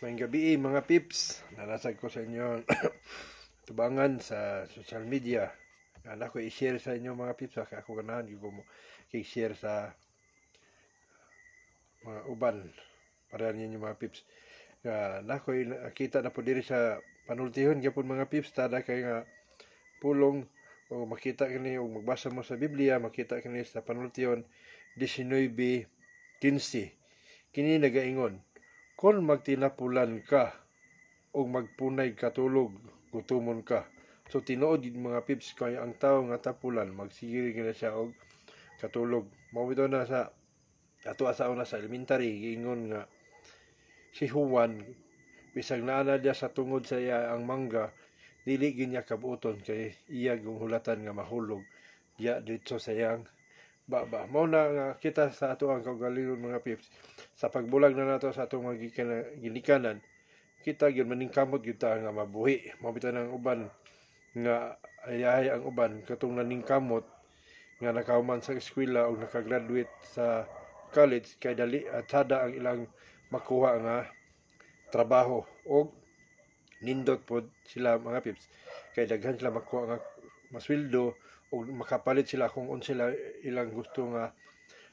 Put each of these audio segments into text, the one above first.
Maayong gabi mga pips. Nalasag ko sa inyo tubangan sa social media. Anak ko i-share sa inyo mga pips. Ako ganahan ko mo i-share sa mga uban para ninyo mga pips. Anak ko nakita na po diri sa panultihon gyapon mga pips. Tada kay nga pulong o makita kini o magbasa mo sa Biblia, makita kini sa panultihon 19:15. Kini nagaingon, kon magtinapulan ka o magpunay katulog, gutumon ka. So tinuod yung mga pips kay ang tao nga tapulan magsigiri gina siya og katulog. Mao bitaw na sa ato asa una sa elementary giingon nga si Juan bisag naa na dia sa tungod sa iya ang mangga dili gyud niya kabuoton kay iya hulatan nga mahulog diya dito sa iyang baba. Mao na nga kita sa ato ang kaugalingon mga pips sa pagbulag na nato sa atong mga ginikanan kita gyud maningkamot gyud ta nga mabuhi. Mao bitaw nang uban nga ayahay ang uban katong naningkamot nga nakahuman sa eskwela o nakagraduate sa college kay dali at sada ang ilang makuha nga trabaho o nindot pod sila mga pips kay daghan sila makuha nga masweldo o makapalit sila kung sila ilang gusto nga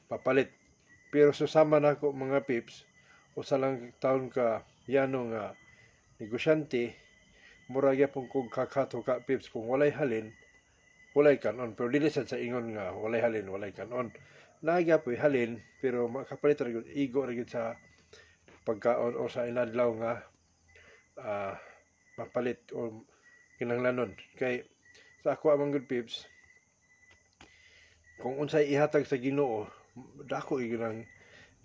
papalit. Pero susama na ko mga pips usa lang taon ka yano nga negosyante mura gyapon kog kakato ka pips kung walay halin walay kanon. Pero dili sad sa ingon nga walay halin walay kanon. Nagyapoy halin pero makapalit ra gyud igo ra gyud sa pagkaon o sa inadlaw nga mapalit o kinahanglanon. Kay sa ako amang good pips kung unsay ihatag sa Ginoo dako gyud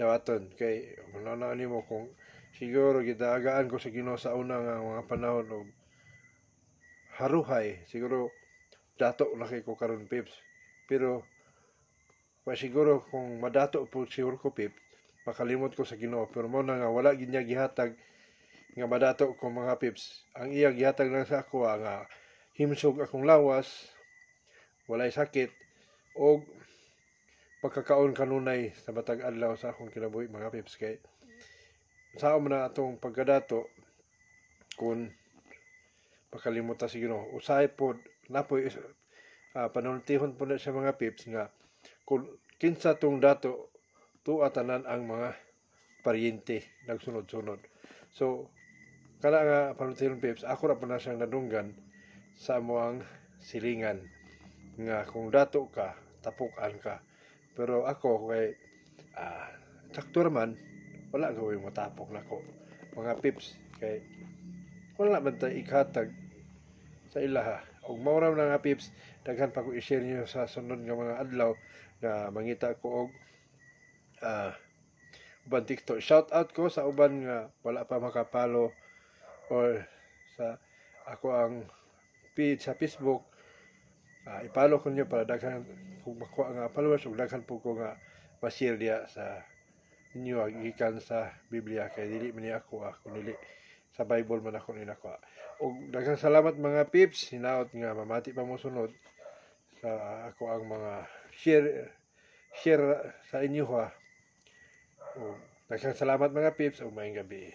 dawaton kay manana nimo kung siguro gidaagaan ko sa Ginoo sa una nga mga panahon og haruhay siguro dato na kay ko karon pips. Pero siguro kung madato po siguro ko pips makalimot ko sa Ginoo. Pero mo na nga wala gid niya gihatag nga madato ko mga pips. Ang iya gihatag lang sa ako nga himsog akong lawas, walay sakit og pagkakaon kanunay sa matag adlaw sa akong kinabuhi mga pips. Kay sao man na atong pagkadato kung makalimot ta sa Ginoo. Usahay pod napoy panultihon po na sa mga pips nga kung kinsa tong dato tuwa tanan ang mga paryente nagsunod-sunod. So kana nga panultihon pips ako ra pa na siyang nadunggan sa amoang silingan nga kung dato ka tapukan ka. Pero ako kay sakto man wala gawin mo tapok nako mga pips kay wala man ta ikhatag sa ilaha. Og mao ra nga pips daghan pa ko i-share niyo sa sunod nga mga adlaw nga mangita ko og uban TikTok. Shout out ko sa uban nga wala pa makapalo or sa ako ang feed sa Facebook. Ipalo ko niyo para daghan kung makuha nga followers ug daghan po ko nga ma-share diya sa inyo gikan sa Biblia kay dili man ako dili sa Bible man ako ninakuha. Og daghang salamat mga pips, hinaot nga mamati pa mo sunod sa ako ang mga share sa inyo ha. Og daghang salamat mga pips ug maayong gabi.